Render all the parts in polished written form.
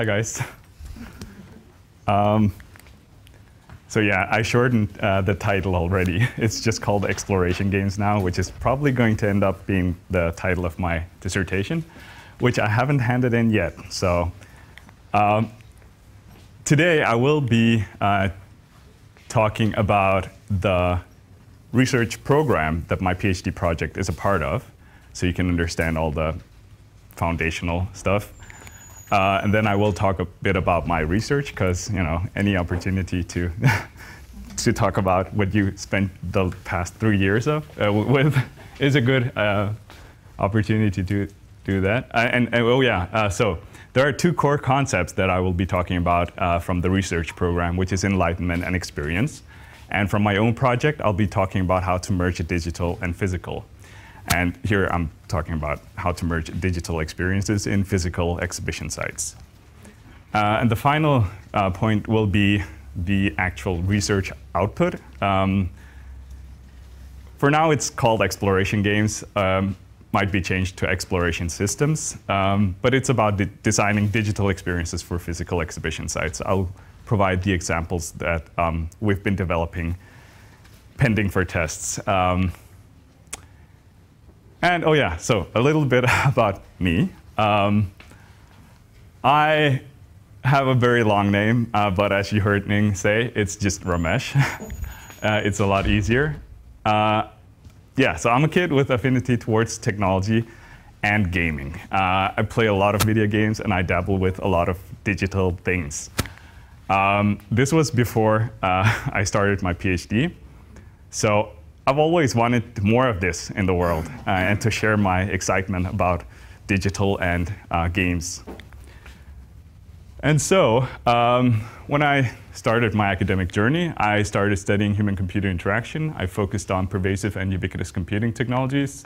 Hi, guys. So yeah, I shortened the title already. It's just called Exploration Games now, which is probably going to end up being the title of my dissertation, which I haven't handed in yet. So today I will be talking about the research program that my PhD project is a part of, so you can understand all the foundational stuff. And then I will talk a bit about my research, because any opportunity to to talk about what you spent the past 3 years with is a good opportunity to do that. So there are two core concepts that I will be talking about from the research program, which is enlightenment and experience. And from my own project, I'll be talking about how to merge digital and physical. And here I'm talking about how to merge digital experiences in physical exhibition sites. And the final point will be the actual research output. For now, it's called Exploration Games. Might be changed to Exploration Systems. But it's about designing digital experiences for physical exhibition sites. I'll provide the examples that we've been developing pending for tests. So a little bit about me. I have a very long name, but as you heard Ning say, it's just Ramesh. It's a lot easier. So I'm a kid with affinity towards technology and gaming. I play a lot of video games, and I dabble with a lot of digital things. This was before I started my PhD. So I've always wanted more of this in the world and to share my excitement about digital and games. And so when I started my academic journey, I started studying human-computer interaction. I focused on pervasive and ubiquitous computing technologies.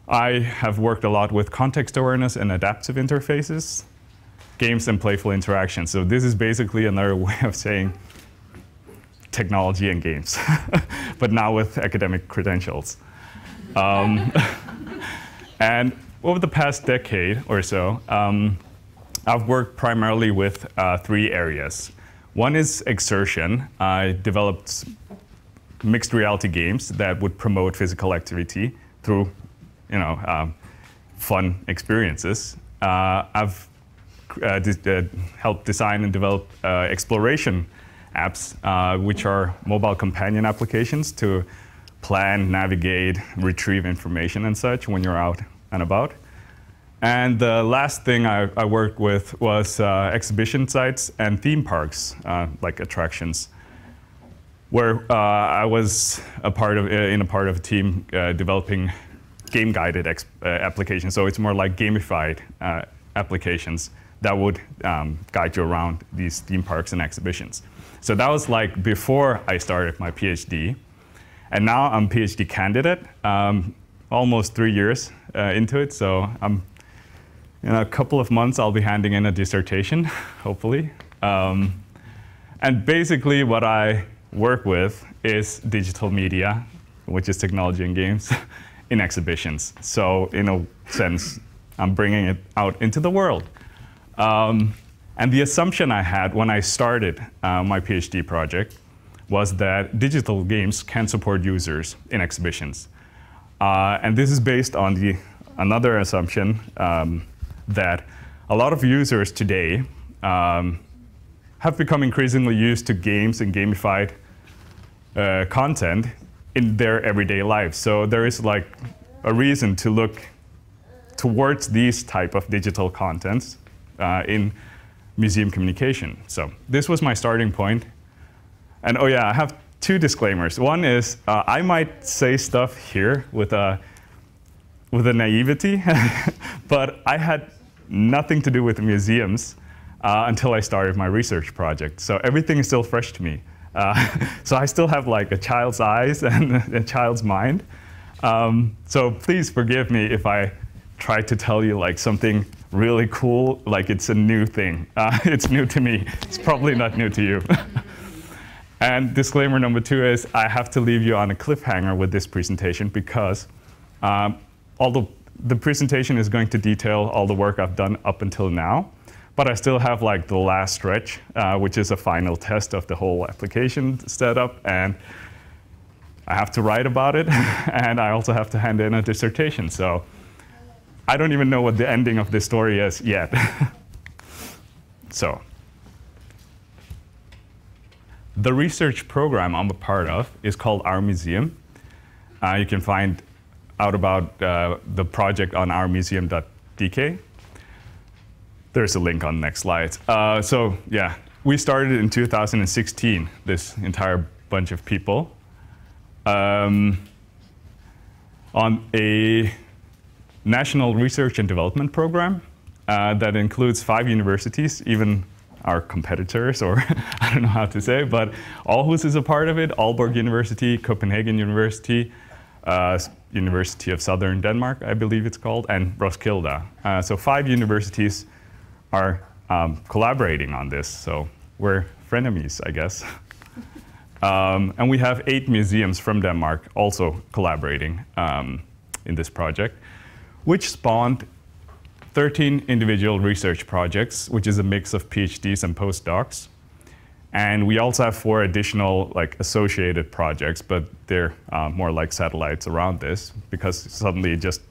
I have worked a lot with context awareness and adaptive interfaces, games and playful interaction. So this is basically another way of saying technology and games, but now with academic credentials. And over the past decade or so, I've worked primarily with 3 areas. One is exertion. I developed mixed reality games that would promote physical activity through fun experiences. I've helped design and develop exploration apps, which are mobile companion applications to plan, navigate, retrieve information and such when you're out and about. And the last thing I worked with was exhibition sites and theme parks, like attractions, where I was a part of a team developing game-guided applications. So it's more like gamified applications that would guide you around these theme parks and exhibitions. So that was like before I started my PhD. And now I'm a PhD candidate, almost 3 years into it. So in a couple of months, I'll be handing in a dissertation, hopefully. And basically what I work with is digital media, which is technology and games, in exhibitions. So in a sense, I'm bringing it out into the world. And the assumption I had when I started my PhD project was that digital games can support users in exhibitions. And this is based on another assumption that a lot of users today have become increasingly used to games and gamified content in their everyday lives. So there is like a reason to look towards these type of digital contents in museum communication. So this was my starting point. And I have 2 disclaimers. One is I might say stuff here with a naivety, but I had nothing to do with the museums until I started my research project. So everything is still fresh to me. So I still have like a child's eyes and a child's mind. So please forgive me if I try to tell you like something really cool, like it's a new thing. It's new to me. It's probably not new to you. And disclaimer number 2 is I have to leave you on a cliffhanger with this presentation, because although the presentation is going to detail all the work I've done up until now, but I still have like the last stretch, which is a final test of the whole application setup, and I have to write about it, and I also have to hand in a dissertation. So I don't even know what the ending of this story is yet. So the research program I'm a part of is called Our Museum. You can find out about the project on ourmuseum.dk. There's a link on the next slide. So yeah, we started in 2016, this entire bunch of people, on a national research and development program that includes 5 universities, even our competitors, or I don't know how to say, but Aarhus is a part of it, Aalborg University, Copenhagen University, University of Southern Denmark, I believe it's called, and Roskilde. So 5 universities are collaborating on this, so we're frenemies, I guess. And we have 8 museums from Denmark also collaborating in this project, which spawned 13 individual research projects, which is a mix of PhDs and postdocs. And we also have 4 additional associated projects, but they're more like satellites around this, because suddenly it just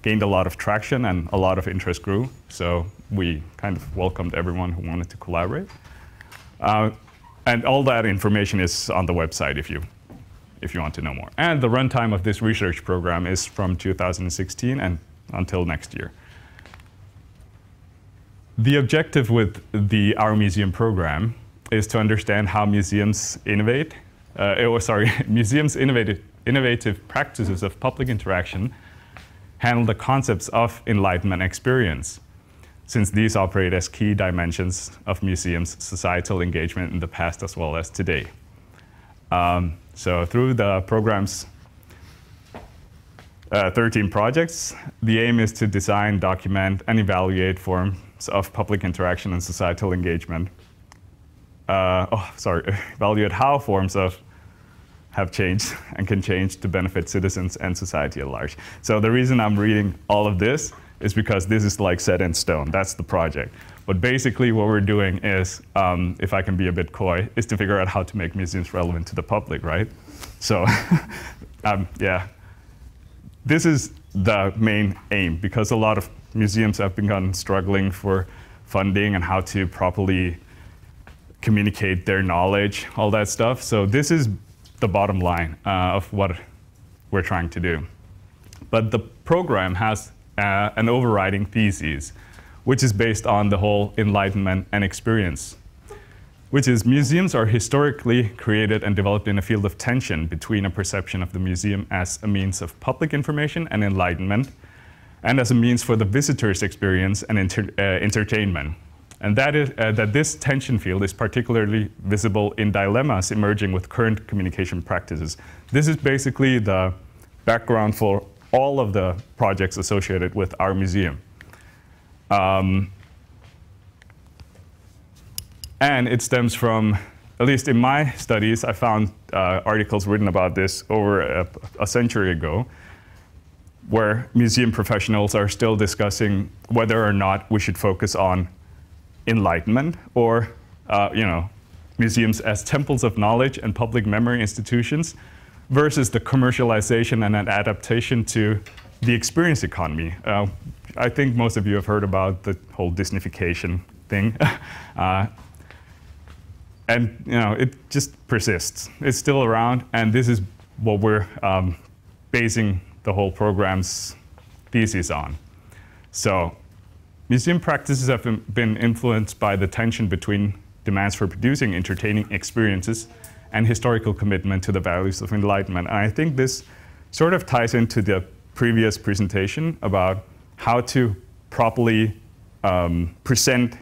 gained a lot of traction and a lot of interest grew. So we kind of welcomed everyone who wanted to collaborate. And all that information is on the website if you want to know more. And the runtime of this research program is from 2016 and until next year. The objective with the Our Museum program is to understand how museums innovate. Museums' innovative practices of public interaction handle the concepts of enlightenment experience, since these operate as key dimensions of museums' societal engagement in the past as well as today. So through the program's 13 projects, the aim is to design, document, and evaluate forms of public interaction and societal engagement. Evaluate how forms have changed and can change to benefit citizens and society at large. So the reason I'm reading all of this is because this is like set in stone. That's the project. But basically what we're doing is, if I can be a bit coy, is to figure out how to make museums relevant to the public, right? So yeah, this is the main aim, because a lot of museums have begun struggling for funding and how to properly communicate their knowledge, all that stuff. So this is the bottom line of what we're trying to do. But the program has an overriding thesis, which is based on the whole enlightenment and experience, which is museums are historically created and developed in a field of tension between a perception of the museum as a means of public information and enlightenment, and as a means for the visitor's experience and entertainment. And that is that this tension field is particularly visible in dilemmas emerging with current communication practices. This is basically the background for all of the projects associated with Our Museum. And it stems from, at least in my studies, I found articles written about this over a century ago, where museum professionals are still discussing whether or not we should focus on enlightenment or museums as temples of knowledge and public memory institutions versus the commercialization and an adaptation to the experience economy. I think most of you have heard about the whole Disneyfication thing. And it just persists. It's still around, and this is what we're basing the whole program's thesis on. So museum practices have been influenced by the tension between demands for producing entertaining experiences and historical commitment to the values of enlightenment. And I think this sort of ties into the previous presentation about how to properly present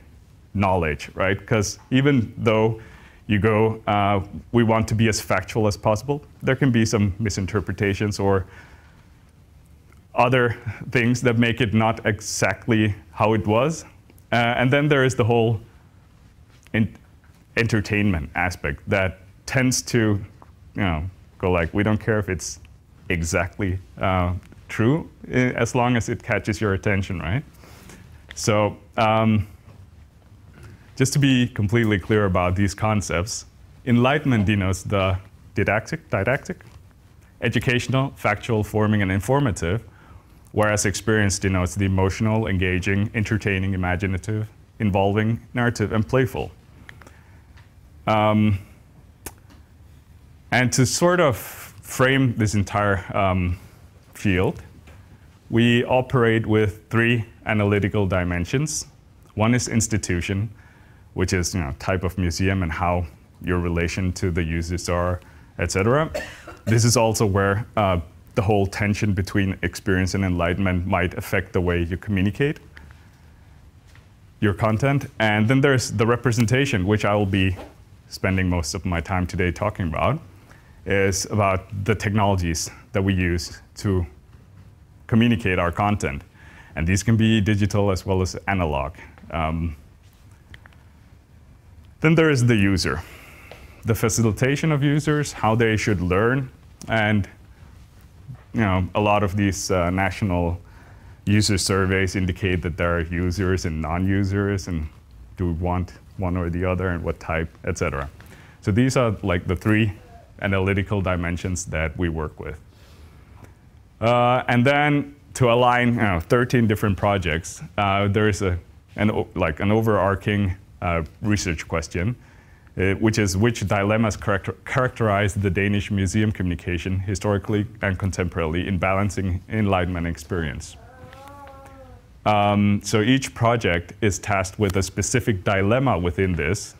knowledge, right? Because even though you go, we want to be as factual as possible, there can be some misinterpretations or other things that make it not exactly how it was. And then there is the whole entertainment aspect that tends to go like, we don't care if it's exactly true, as long as it catches your attention, right? So just to be completely clear about these concepts, enlightenment denotes the didactic, educational, factual, forming, and informative, whereas experience denotes the emotional, engaging, entertaining, imaginative, involving, narrative, and playful. And to sort of frame this entire field, we operate with 3 analytical dimensions. One is institution, which is type of museum and how your relation to the users are, etc. This is also where the whole tension between experience and enlightenment might affect the way you communicate your content. And then there's the representation, which I will be spending most of my time today talking about, is about the technologies that we use to communicate our content. And these can be digital as well as analog. Then there is the user. The facilitation of users, how they should learn, and a lot of these national user surveys indicate that there are users and non-users, and do we want one or the other, and what type, etc. So these are like the 3 analytical dimensions that we work with. And then to align 13 different projects, there is an overarching research question, which is which dilemmas characterize the Danish museum communication historically and contemporarily in balancing enlightenment experience. So each project is tasked with a specific dilemma within this,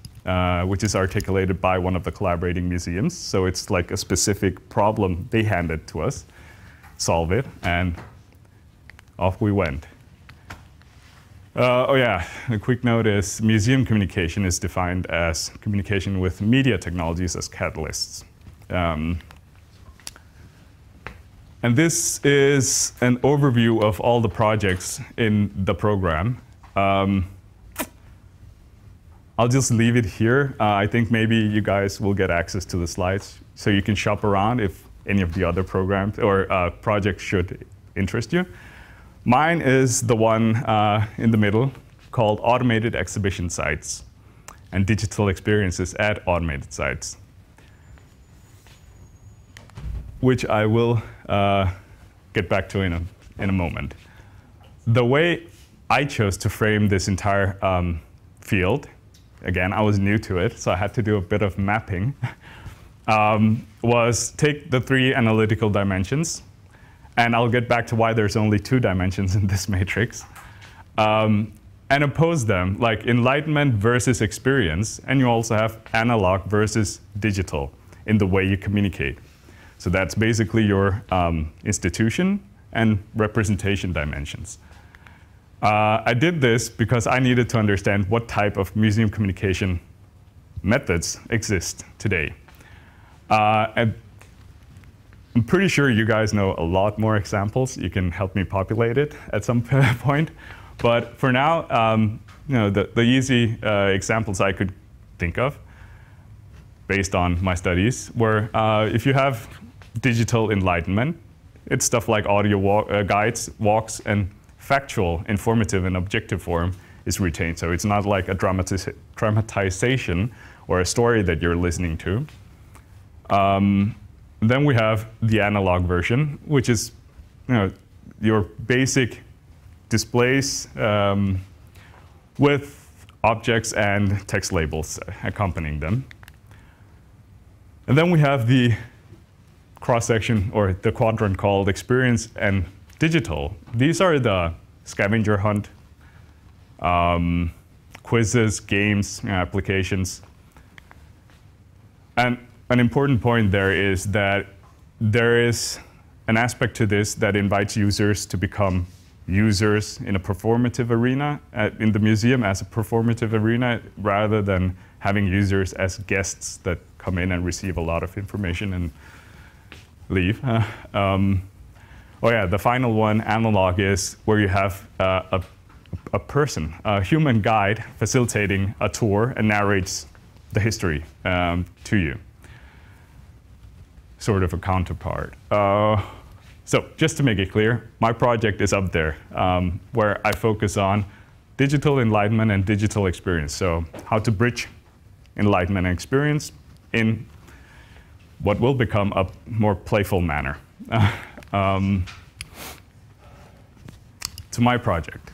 which is articulated by one of the collaborating museums. So it's like a specific problem they handed to us, solve it, and off we went. Oh yeah, a quick note is museum communication is defined as communication with media technologies as catalysts. And this is an overview of all the projects in the program. I'll just leave it here. I think maybe you guys will get access to the slides so you can shop around if any of the other programs or projects should interest you. Mine is the one in the middle called Automated Exhibition Sites and Digital Experiences at Automated Sites, which I will get back to in a moment. The way I chose to frame this entire field, again, I was new to it, so I had to do a bit of mapping, was take the 3 analytical dimensions, and I'll get back to why there's only 2 dimensions in this matrix, and oppose them, like enlightenment versus experience, and you also have analog versus digital in the way you communicate. So that's basically your institution and representation dimensions. I did this because I needed to understand what type of museum communication methods exist today. And I'm pretty sure you guys know a lot more examples. You can help me populate it at some point. But for now, the easy examples I could think of, based on my studies, were if you have digital enlightenment, it's stuff like audio guides, walks, and factual, informative, and objective form is retained. So it's not like a dramatization or a story that you're listening to. Then we have the analog version, which is your basic displays with objects and text labels accompanying them. And then we have the cross-section, or the quadrant called experience and digital. These are the scavenger hunt, quizzes, games, applications. And an important point there is that there is an aspect to this that invites users to become users in a performative arena, in the museum as a performative arena, rather than having users as guests that come in and receive a lot of information and leave. Oh yeah, the final one, analog, is where you have a person, a human guide facilitating a tour and narrates the history to you. Sort of a counterpart. So just to make it clear, my project is up there, where I focus on digital enlightenment and digital experience. So how to bridge enlightenment and experience in what will become a more playful manner. To my project.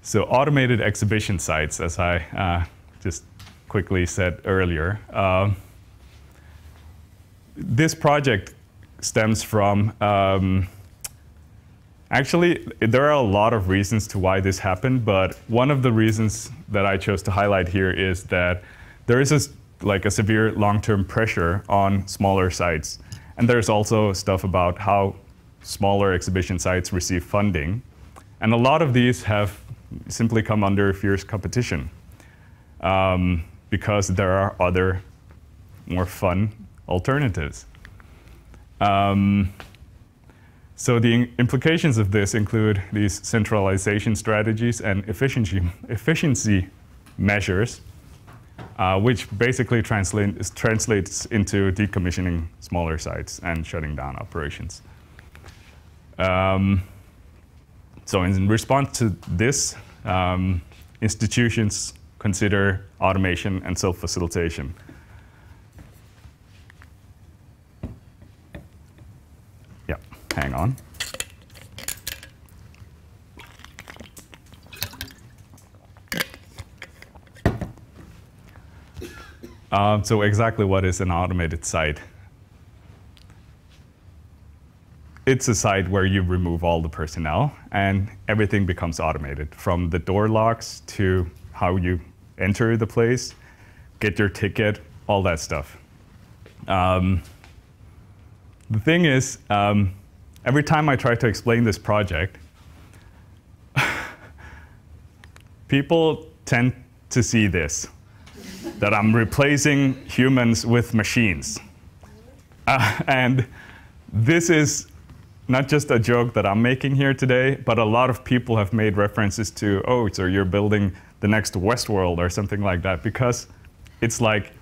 So automated exhibition sites, as I just quickly said earlier. This project stems from, actually, there are a lot of reasons to why this happened, but one of the reasons that I chose to highlight here is that there is a severe long-term pressure on smaller sites. And there's also stuff about how smaller exhibition sites receive funding. And a lot of these have simply come under fierce competition because there are other more fun alternatives. So the implications of this include these centralization strategies and efficiency measures, which basically translates into decommissioning smaller sites and shutting down operations. So in response to this, institutions consider automation and self-facilitation. Yeah, hang on. So exactly what is an automated site? It's a site where you remove all the personnel and everything becomes automated, from the door locks to how you enter the place, get your ticket, all that stuff. The thing is, every time I try to explain this project, people tend to see this, that I'm replacing humans with machines. And this is not just a joke that I'm making here today, but a lot of people have made references to, oh, so you're building the next Westworld or something like that, because it's like,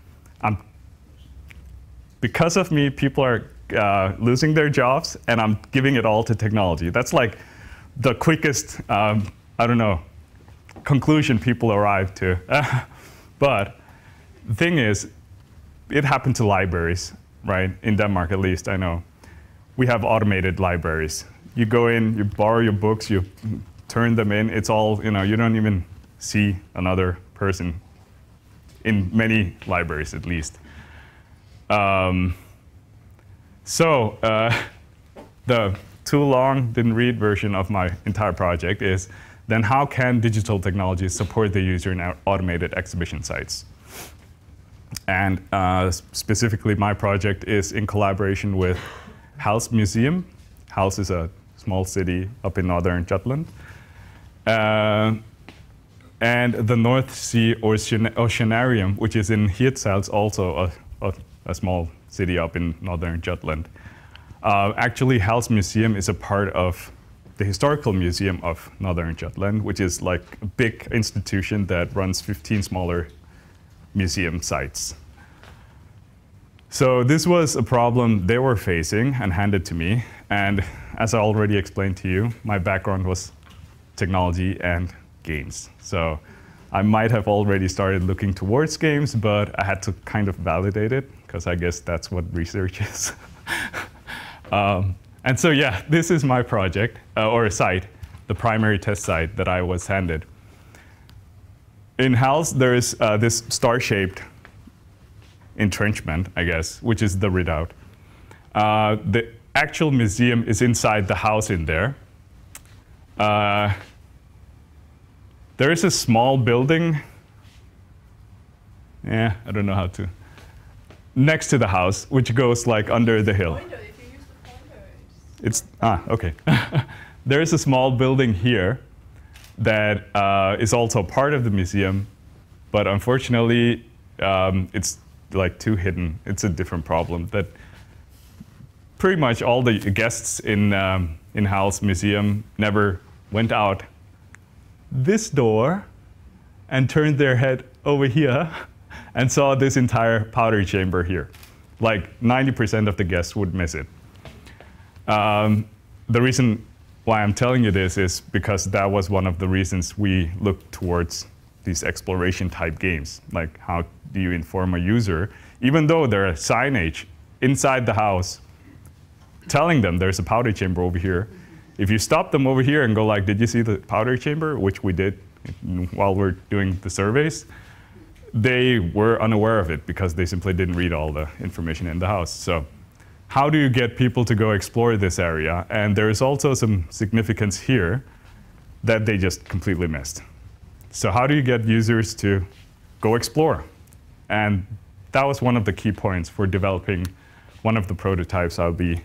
because of me, people are losing their jobs, and I'm giving it all to technology. That's like the quickest, I don't know, conclusion people arrive to. But the thing is, it happened to libraries, right? In Denmark, at least, I know. We have automated libraries. You go in, you borrow your books, you turn them in. It's all, you don't even see another person, in many libraries at least. The too long, didn't read version of my entire project is, then how can digital technologies support the user in automated exhibition sites? And specifically, my project is in collaboration with Hals Museum. Hals is a small city up in northern Jutland. And the North Sea Oceanarium, which is in Hirtshals, also a small city up in northern Jutland. Actually, Hals Museum is a part of the Historical Museum of Northern Jutland, which is like a big institution that runs 15 smaller museum sites. So this was a problem they were facing and handed to me. And as I already explained to you, my background was technology and games. So I might have already started looking towards games, but I had to kind of validate it, because I guess that's what research is. And so yeah, this is my project, or a site, the primary test site that I was handed. In Hals, there is this star-shaped entrenchment, I guess, which is the redoubt. The actual museum is inside the house in there. There is a small building. Yeah, I don't know how to. Next to the house, which goes like under the hill. It's, okay. There is a small building here that is also part of the museum, but unfortunately, it's like too hidden. It's a different problem that pretty much all the guests in Hals Museum never went out this door and turned their head over here and saw this entire powder chamber here. Like 90% of the guests would miss it. The reason why I'm telling you this is because that was one of the reasons we looked towards these exploration type games. Like, how do you inform a user, even though there are signage inside the house telling them there's a powder chamber over here. If you stop them over here and go like, did you see the powder chamber? Which we did while we're doing the surveys. They were unaware of it because they simply didn't read all the information in the house. So how do you get people to go explore this area? And there is also some significance here that they just completely missed. So how do you get users to go explore? And that was one of the key points for developing one of the prototypes I'll be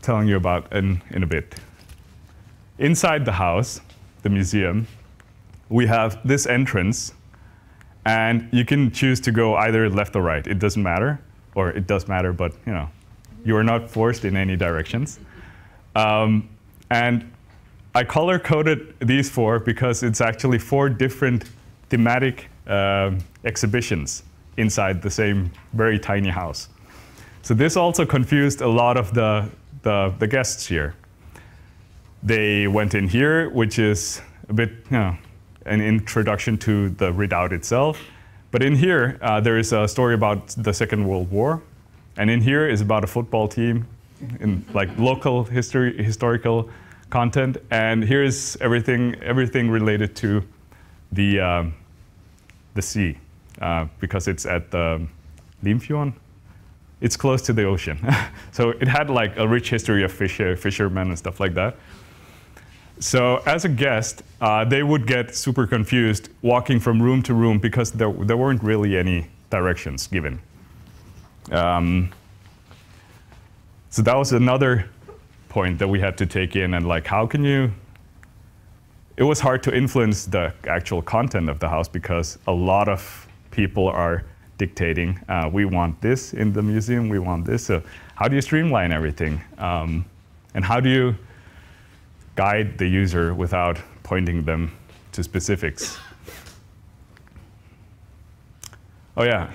telling you about in a bit. Inside the house, the museum, we have this entrance, and you can choose to go either left or right. It doesn't matter, or it does matter, but you are not forced in any directions. And I color-coded these four because it's actually 4 different thematic exhibitions inside the same very tiny house. So this also confused a lot of the guests here. They went in here, which is a bit, an introduction to the redoubt itself. But in here, there is a story about the Second World War. And in here is about a football team, in like local historical content. And here is everything related to the sea, because it's at the Limfjorden. It's close to the ocean. So it had like a rich history of fishermen and stuff like that. So as a guest, they would get super confused walking from room to room because there weren't really any directions given. So that was another point that we had to take in, and like, how can you? It was hard to influence the actual content of the house because a lot of people are dictating, we want this in the museum, we want this. So how do you streamline everything? And how do you guide the user without pointing them to specifics? Oh yeah,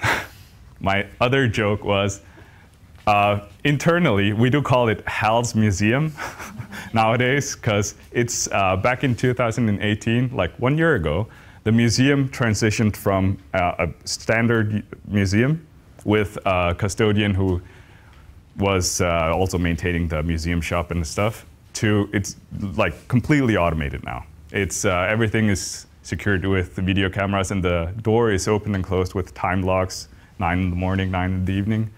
my other joke was, internally, we do call it Hals Museum nowadays, because it's back in 2018, like 1 year ago, the museum transitioned from a standard museum with a custodian who was also maintaining the museum shop and stuff, to it's like completely automated now. It's everything is secured with the video cameras, and the door is open and closed with time locks, 9 in the morning, 9 in the evening.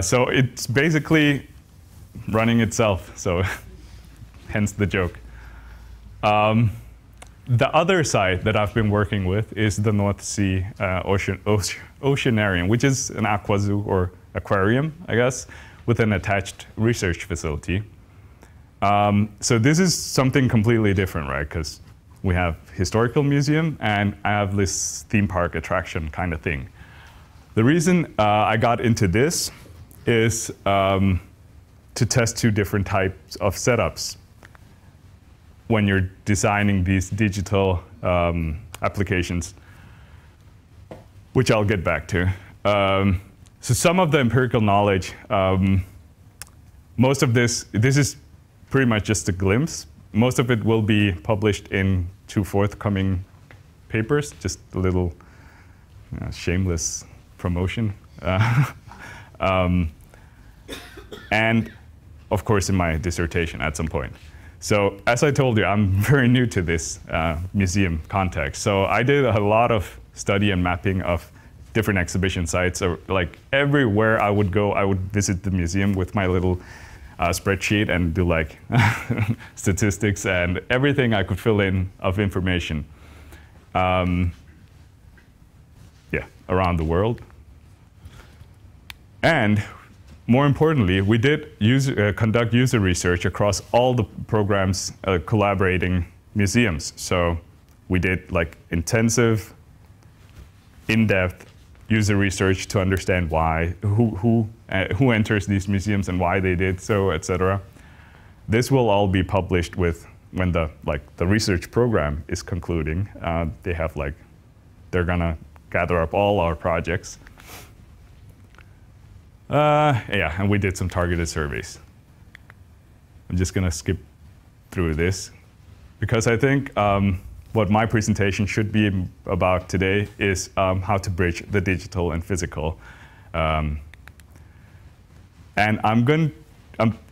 So it's basically running itself, so hence the joke. The other site that I've been working with is the North Sea Oceanarium, which is an aqua zoo or aquarium, I guess, with an attached research facility. So this is something completely different, right? Because we have historical museum and I have this theme park attraction kind of thing. The reason I got into this is to test 2 different types of setups when you're designing these digital applications, which I'll get back to. So some of the empirical knowledge, most of this is pretty much just a glimpse. Most of it will be published in 2 forthcoming papers, just a little shameless promotion. And of course in my dissertation at some point. So as I told you, I'm very new to this museum context. So I did a lot of study and mapping of different exhibition sites. So like everywhere I would go, I would visit the museum with my little spreadsheet and do like statistics and everything I could fill in of information. Yeah, around the world. And more importantly, we did conduct user research across all the programs collaborating museums. So we did like intensive, in-depth user research to understand why, who enters these museums and why they did so, etc. This will all be published when the research program is concluding. They have they're gonna gather up all our projects. Yeah, and we did some targeted surveys. I'm just going to skip through this because I think what my presentation should be about today is how to bridge the digital and physical. And I'll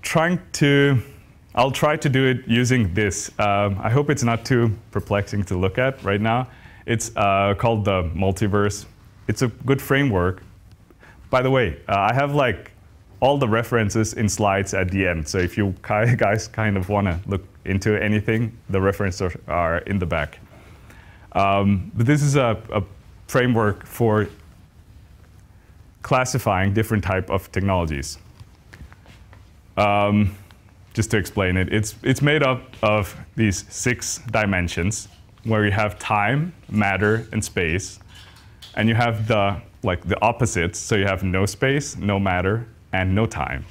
try to do it using this. I hope it's not too perplexing to look at right now. It's called the Multiverse. It's a good framework. By the way, I have like all the references in slides at the end. So if you guys kind of want to look into anything, the references are in the back. But this is a framework for classifying different types of technologies. Just to explain it, it's made up of these 6 dimensions where you have time, matter, and space. And you have the opposites, so you have no space, no matter, and no time.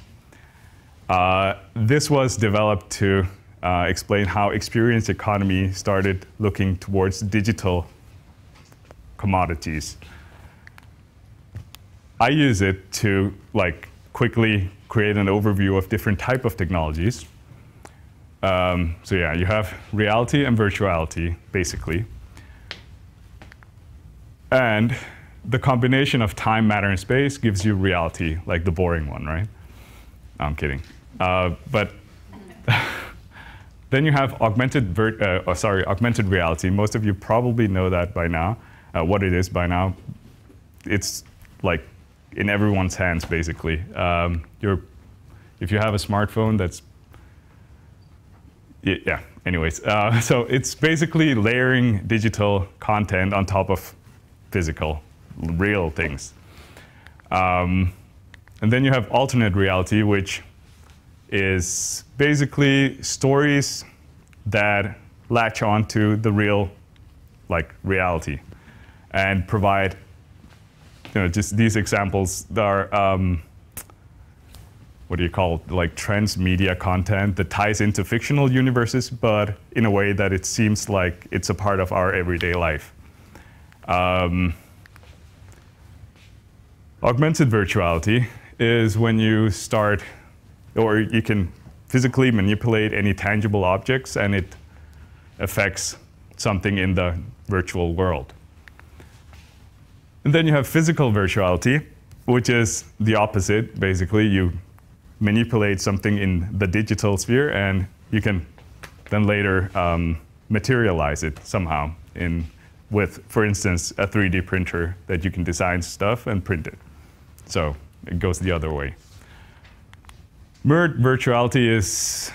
This was developed to explain how experience economy started looking towards digital commodities. I use it to quickly create an overview of different types of technologies. So yeah, you have reality and virtuality, basically. And the combination of time, matter, and space gives you reality, like the boring one, right? No, I'm kidding. But then you have augmented reality. Most of you probably know that by now, what it is by now. It's like in everyone's hands, basically. If you have a smartphone, that's, yeah, anyways. So it's basically layering digital content on top of physical, real things. And then you have alternate reality, which is basically stories that latch on to the real reality and provide just these examples that are what do you call it, like transmedia content that ties into fictional universes, but in a way that it seems like it's a part of our everyday life. Augmented virtuality is when you start, or you can physically manipulate any tangible objects and it affects something in the virtual world. And then you have physical virtuality, which is the opposite. Basically, you manipulate something in the digital sphere and you can then later materialize it somehow with, for instance, a 3D printer that you can design stuff and print it. So it goes the other way. Mirrored virtuality is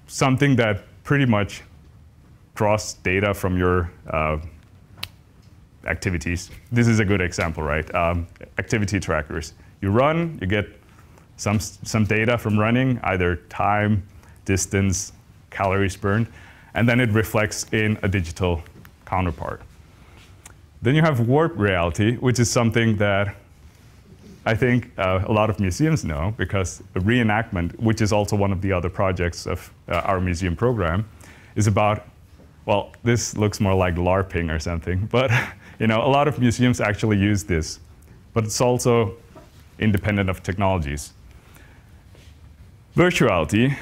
something that pretty much draws data from your activities. This is a good example, right? Activity trackers. You run, you get some data from running, either time, distance, calories burned, and then it reflects in a digital counterpart. Then you have warped reality, which is something that I think a lot of museums know, because the reenactment, which is also one of the other projects of our museum program, is about, well, this looks more like LARPing or something, but a lot of museums actually use this, but it's also independent of technologies. Virtuality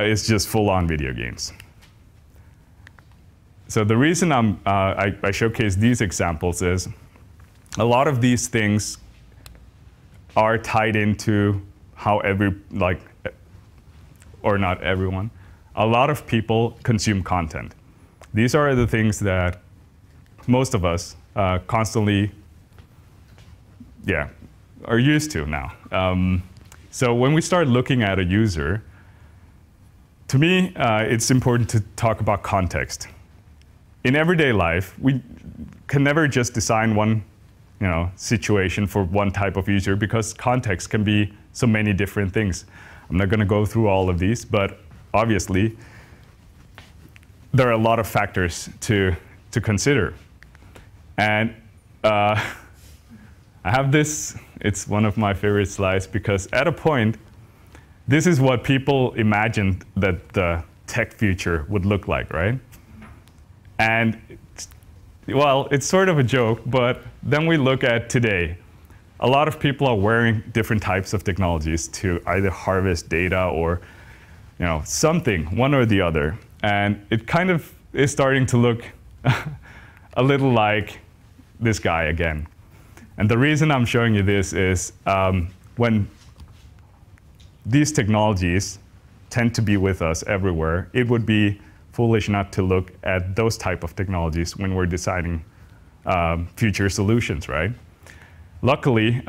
is just full-on video games. So the reason I showcase these examples is a lot of these things are tied into how or not everyone, a lot of people consume content. These are the things that most of us constantly, are used to now. So when we start looking at a user, to me, it's important to talk about context. In everyday life, we can never just design one situation for one type of user, because context can be so many different things. I'm not going to go through all of these, but obviously, there are a lot of factors to consider. And I have this. It's one of my favorite slides, because at a point, this is what people imagined that the tech future would look like, right? And well, it's sort of a joke, but then we look at today. A lot of people are wearing different types of technologies to either harvest data or something, one or the other. And it kind of is starting to look a little like this guy again. And the reason I'm showing you this is when these technologies tend to be with us everywhere, it would be foolish not to look at those type of technologies when we're designing future solutions, right? Luckily,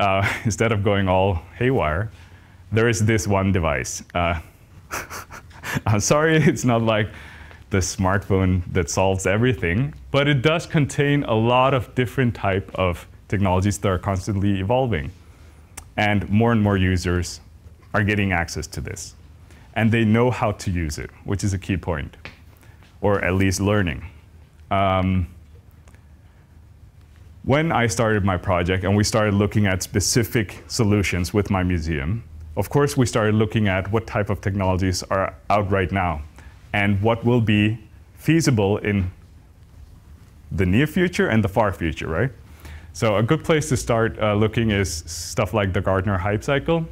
instead of going all haywire, there is this one device. I'm sorry, it's not like the smartphone that solves everything, but it does contain a lot of different type of technologies that are constantly evolving. And more users are getting access to this. And they know how to use it, which is a key point, or at least learning. When I started my project and we started looking at specific solutions with my museum, of course we started looking at what type of technologies are out right now and what will be feasible in the near future and the far future, right? So a good place to start looking is stuff like the Gartner Hype Cycle.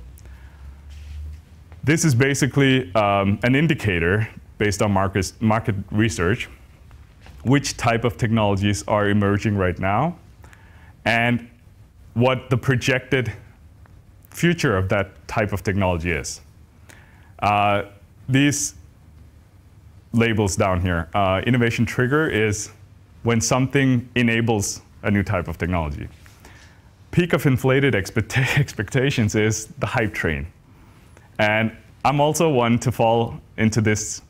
This is basically an indicator based on market research, which type of technologies are emerging right now, and what the projected future of that type of technology is. These labels down here, innovation trigger is when something enables a new type of technology. Peak of inflated expectations is the hype train. And I'm also one to fall into this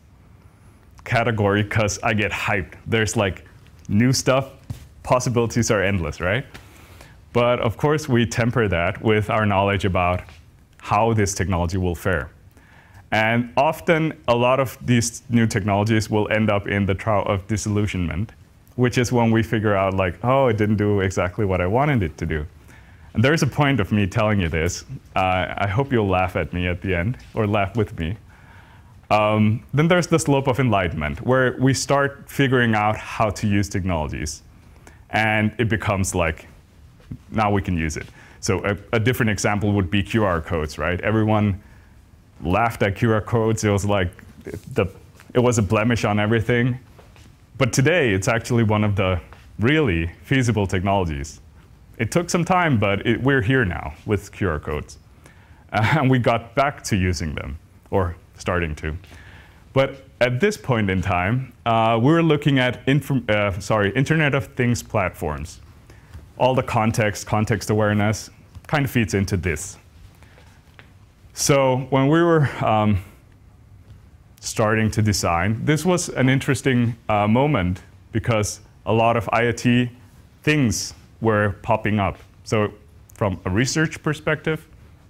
category because I get hyped. There's like new stuff, possibilities are endless, right? But of course, we temper that with our knowledge about how this technology will fare. And often, a lot of these new technologies will end up in the trial of disillusionment, which is when we figure out, like, oh, it didn't do exactly what I wanted it to do. And there's a point of me telling you this. I hope you'll laugh at me at the end, or laugh with me. Then there's the slope of enlightenment, where we start figuring out how to use technologies. And it becomes like, now we can use it. So a different example would be QR codes, right? Everyone laughed at QR codes. It was like, it was a blemish on everything. But today, it's actually one of the really feasible technologies. It took some time, but we're here now with QR codes. And we got back to using them, or starting to. But at this point in time, we were looking at Internet of Things platforms. All the context awareness kind of feeds into this. So when we were starting to design, this was an interesting moment because a lot of IoT things were popping up. So from a research perspective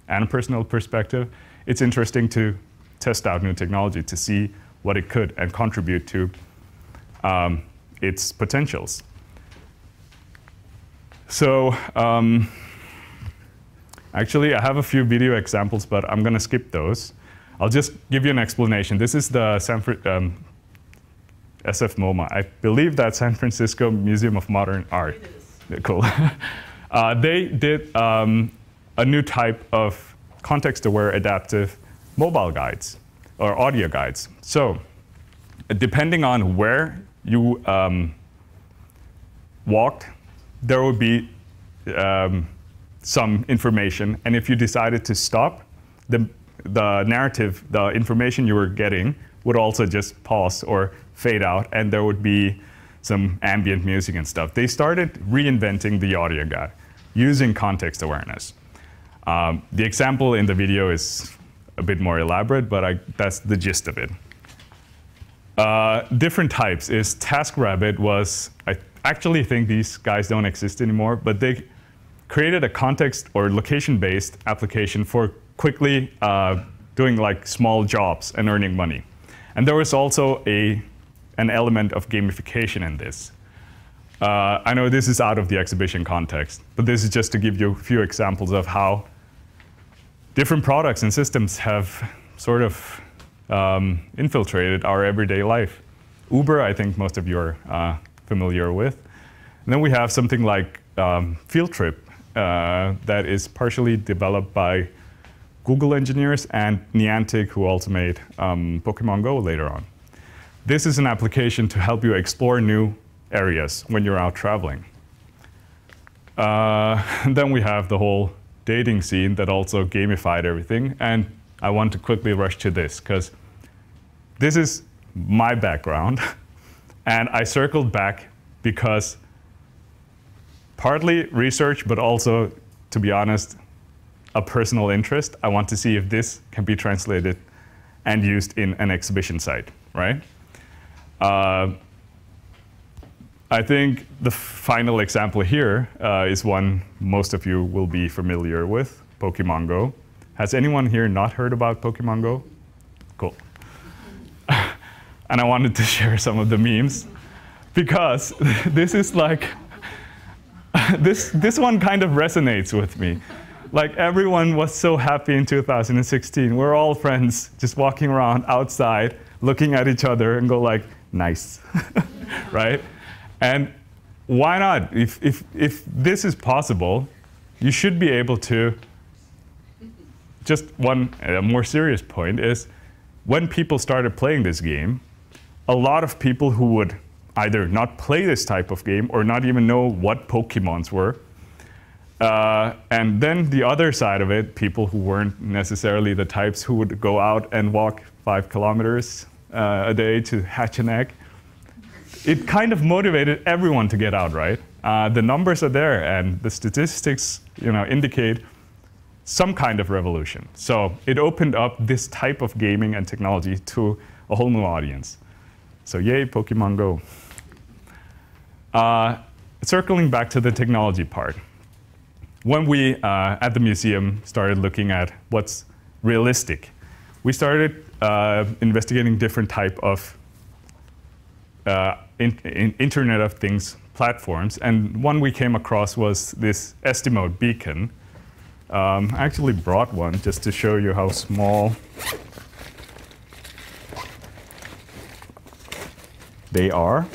and a personal perspective, it's interesting to test out new technology to see what it could and contribute to its potentials. So actually, I have a few video examples, but I'm going to skip those. I'll just give you an explanation. This is the SF MoMA. I believe that's San Francisco Museum of Modern Art. It is. Cool. They did a new type of context-aware adaptive mobile guides, or audio guides. So depending on where you walked, there would be some information. And if you decided to stop, the narrative, the information you were getting would also just pause or fade out, and there would be some ambient music and stuff. They started reinventing the audio guide using context awareness. The example in the video is a bit more elaborate, but that's the gist of it. Different types is TaskRabbit was, I actually think these guys don't exist anymore, but they created a context or location-based application for quickly doing like small jobs and earning money. And there was also an element of gamification in this. I know this is out of the exhibition context, but this is just to give you a few examples of how different products and systems have sort of infiltrated our everyday life. Uber, I think most of you are familiar with. And then we have something like Field Trip that is partially developed by Google engineers, and Niantic, who also made Pokemon Go later on. This is an application to help you explore new areas when you're out traveling. And then we have the whole dating scene that also gamified everything. And I want to quickly rush to this, because this is my background. And I circled back because partly research, but also, to be honest, a personal interest. I want to see if this can be translated and used in an exhibition site, right? I think the final example here is one most of you will be familiar with, Pokemon Go. Has anyone here not heard about Pokemon Go? Cool. And I wanted to share some of the memes, because this is like, this one kind of resonates with me. Like, everyone was so happy in 2016. We're all friends, just walking around outside, looking at each other and go like, nice, right? And why not? If this is possible, you should be able to. Just a more serious point is, when people started playing this game, a lot of people who would either not play this type of game or not even know what Pokemons were. And then the other side of it, people who weren't necessarily the types who would go out and walk 5 kilometers a day to hatch an egg. It kind of motivated everyone to get out, right? The numbers are there, and the statistics, indicate some kind of revolution. So it opened up this type of gaming and technology to a whole new audience. So yay, Pokemon Go. Circling back to the technology part. When we, at the museum, started looking at what's realistic, we started investigating different type of Internet of Things platforms. And one we came across was this Estimote beacon. I actually brought one just to show you how small they are.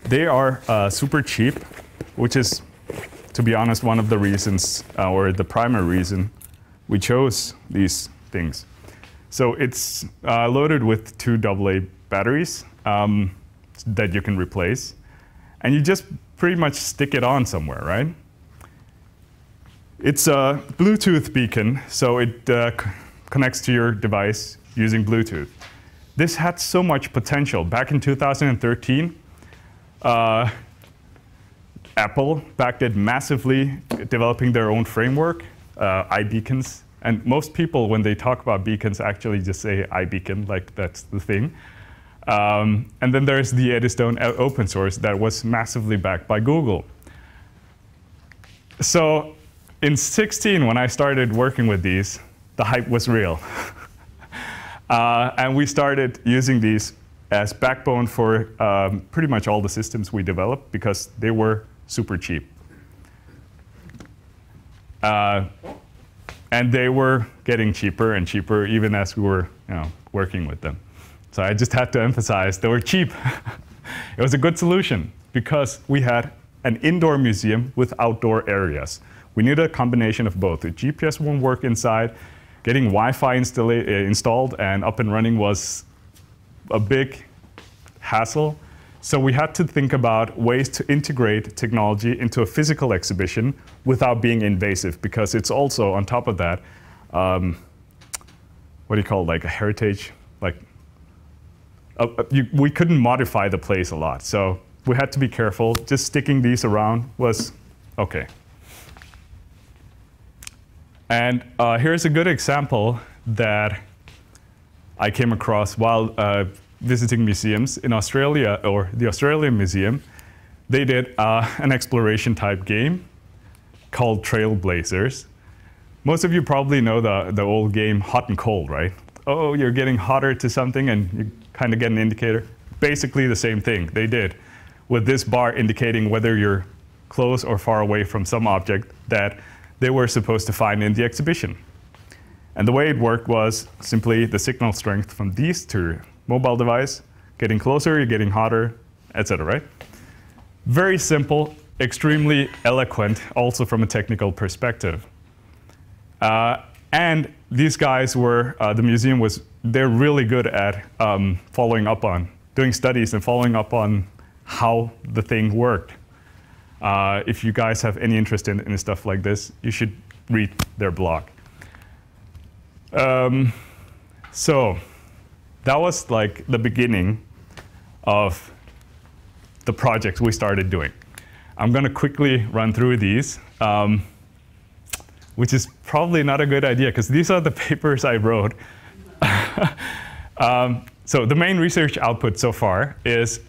They are super cheap, which is, to be honest, one of the reasons, or the primary reason, we chose these things. So it's loaded with 2 AA batteries that you can replace. And you just pretty much stick it on somewhere, right? It's a Bluetooth beacon, so it connects to your device using Bluetooth. This had so much potential. Back in 2013, Apple backed it massively, developing their own framework, iBeacons. And most people, when they talk about beacons, actually just say iBeacon, like that's the thing. And then there's the Eddystone open source that was massively backed by Google. So in 2016, when I started working with these, the hype was real. And we started using these as backbone for pretty much all the systems we developed, because they were super cheap. And they were getting cheaper and cheaper even as we were working with them. So I just had to emphasize they were cheap. It was a good solution because we had an indoor museum with outdoor areas. We needed a combination of both. The GPS won't work inside. Getting Wi-Fi installed and up and running was a big hassle. So we had to think about ways to integrate technology into a physical exhibition without being invasive, because it's also, on top of that, what do you call it, like a heritage? We couldn't modify the place a lot. So we had to be careful. Just sticking these around was OK. And here's a good example that I came across while visiting museums in Australia, or the Australian Museum. They did an exploration type game called Trailblazers. Most of you probably know the old game Hot and Cold, right? Oh, you're getting hotter to something and you kind of get an indicator. Basically the same thing they did, with this bar indicating whether you're close or far away from some object that they were supposed to find in the exhibition. And the way it worked was simply the signal strength from these to mobile device, getting closer, you're getting hotter, etc., right? Very simple, extremely eloquent, also from a technical perspective. And these guys were, the museum was, they're really good at following up on, doing studies and following up on how the thing worked. If you guys have any interest in stuff like this, you should read their blog. So that was like the beginning of the projects we started doing. I'm going to quickly run through these, which is probably not a good idea because these are the papers I wrote. So the main research output so far is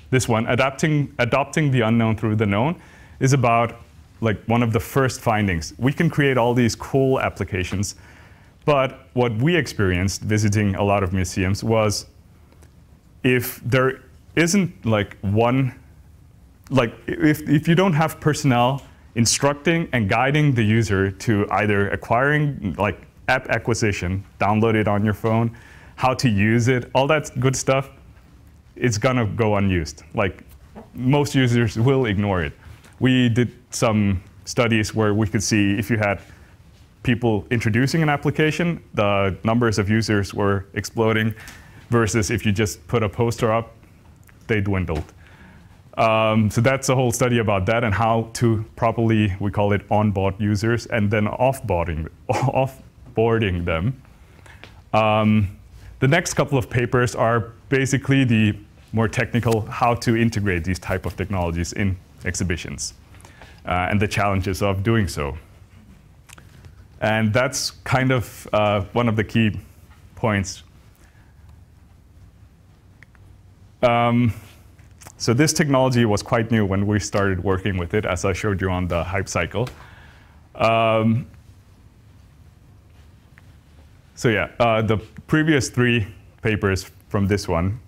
this one, adopting the unknown through the known, is about like one of the first findings. We can create all these cool applications, but what we experienced visiting a lot of museums was if there isn't like one, like if you don't have personnel instructing and guiding the user to either acquiring like app acquisition, download it on your phone, how to use it, all that good stuff, it's gonna go unused. Like most users will ignore it. We did some studies where we could see if you had people introducing an application, the numbers of users were exploding, versus if you just put a poster up, they dwindled. So that's a whole study about that and how to properly, we call it onboard users, and then offboarding them. The next couple of papers are basically the more technical, how to integrate these type of technologies in exhibitions and the challenges of doing so. And that's kind of one of the key points. So this technology was quite new when we started working with it, as I showed you on the hype cycle. So yeah, the previous 3 papers from this one,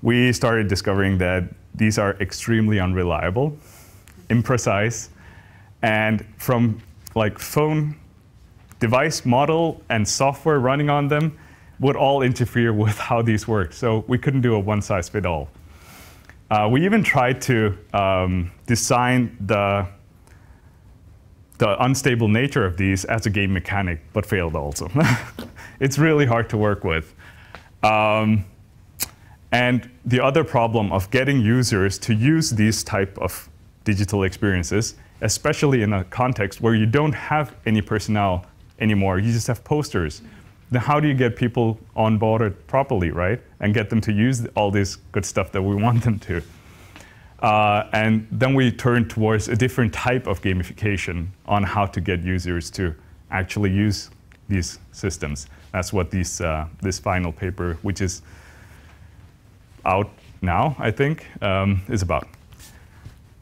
we started discovering that these are extremely unreliable, imprecise, and from like phone device model and software running on them would all interfere with how these work. So we couldn't do a one-size-fits-all. We even tried to design the unstable nature of these as a game mechanic, but failed also. It's really hard to work with. And the other problem of getting users to use these type of digital experiences, especially in a context where you don't have any personnel anymore, you just have posters. Then how do you get people onboarded properly, right? And get them to use all this good stuff that we want them to. And then we turn towards a different type of gamification on how to get users to actually use these systems. That's what this final paper, which is out now, I think, is about.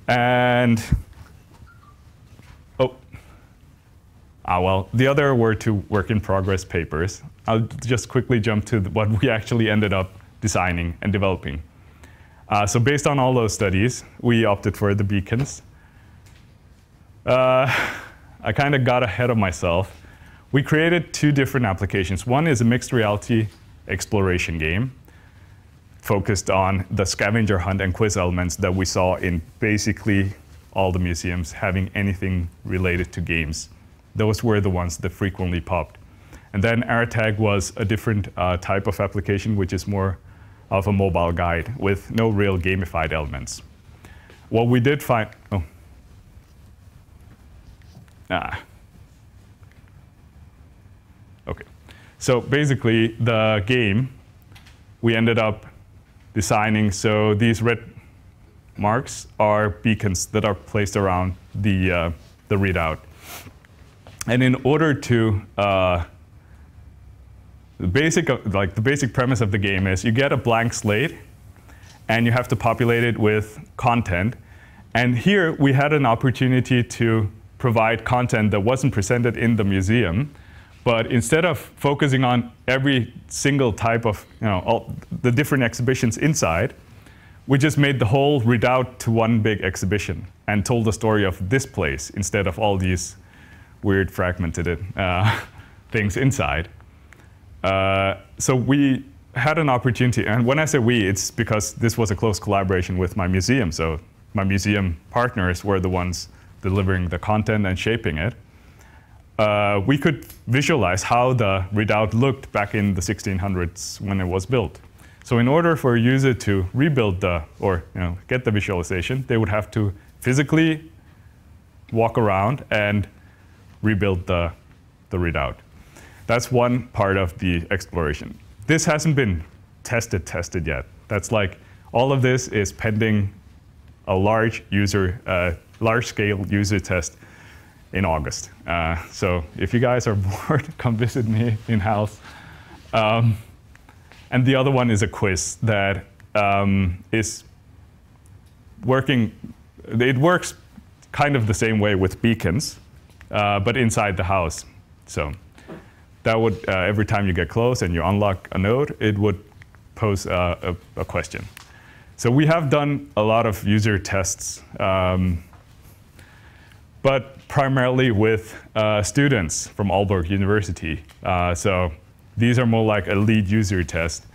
And well, the other were 2 work-in-progress papers. I'll just quickly jump to what we actually ended up designing and developing. So based on all those studies, we opted for the beacons. I kind of got ahead of myself. We created 2 different applications. One is a mixed reality exploration game focused on the scavenger hunt and quiz elements that we saw in basically all the museums having anything related to games. Those were the ones that frequently popped. And then AirTag was a different type of application, which is more of a mobile guide with no real gamified elements. What we did find, OK. So basically, the game, we ended up designing, so these red marks are beacons that are placed around the readout. And in order to, the basic premise of the game is you get a blank slate, and you have to populate it with content. And here we had an opportunity to provide content that wasn't presented in the museum, but instead of focusing on every single type of, all the different exhibitions inside, we just made the whole readout to one big exhibition and told the story of this place instead of all these weird fragmented things inside. So we had an opportunity, and when I say we, it's because this was a close collaboration with my museum, so my museum partners were the ones delivering the content and shaping it, we could visualize how the redoubt looked back in the 1600s when it was built. So in order for a user to rebuild or get the visualization, they would have to physically walk around and rebuild the redoubt. That's one part of the exploration. This hasn't been tested yet. That's like, all of this is pending a large-scale user test in August. So if you guys are bored, come visit me in Hals. And the other one is a quiz that is working. It works kind of the same way with beacons, but inside the house. So that would, every time you get close and you unlock a node, it would pose a question. So we have done a lot of user tests, but primarily with students from Aalborg University. So these are more like a lead user test.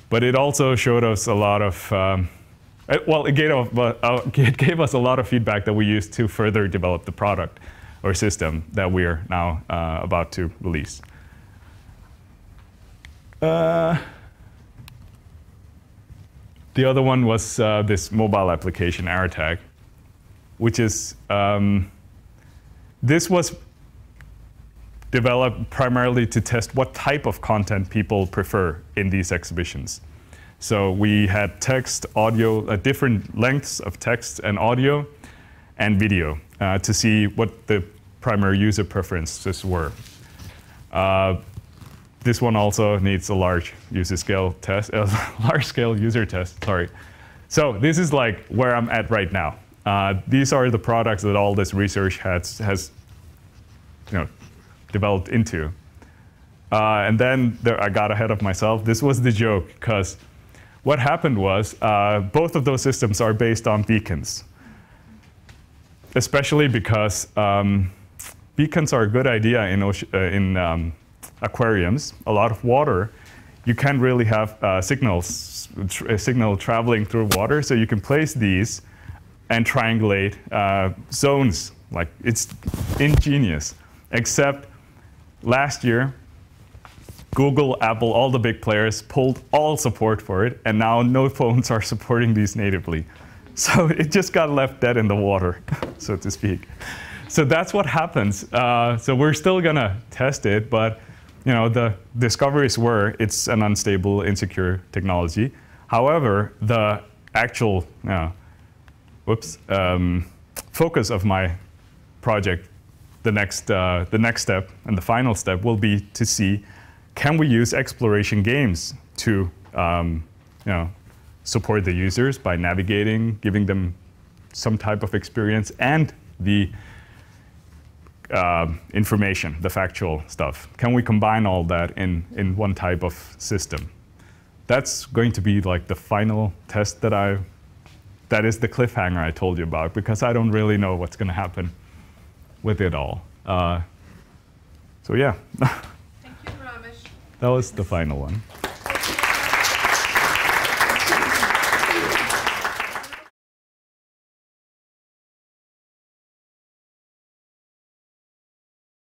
But it also showed us a lot of, well, it gave us a lot of feedback that we used to further develop the product or system that we are now about to release. The other one was this mobile application, AirTag, which is, this was developed primarily to test what type of content people prefer in these exhibitions. So we had text, audio, different lengths of text and audio, and video to see what the primary user preferences were. This one also needs a large scale user test. Sorry. So this is like where I'm at right now. These are the products that all this research has developed into. And then I got ahead of myself. This was the joke, because what happened was both of those systems are based on beacons, especially because beacons are a good idea in aquariums. A lot of water, you can't really have signal traveling through water, so you can place these and triangulate zones. Like, it's ingenious. Except last year, Google, Apple, all the big players pulled all support for it, and now no phones are supporting these natively. So it just got left dead in the water, so to speak. So that's what happens. So we're still gonna test it, but the discoveries were it's an unstable, insecure technology. However, the actual focus of my project, the next step and the final step will be to see, can we use exploration games to support the users by navigating, giving them some type of experience, and the information, the factual stuff. Can we combine all that in one type of system? That's going to be like the final test that is the cliffhanger I told you about, because I don't really know what's going to happen with it all. So yeah. Thank you, Ramesh. That was the final one.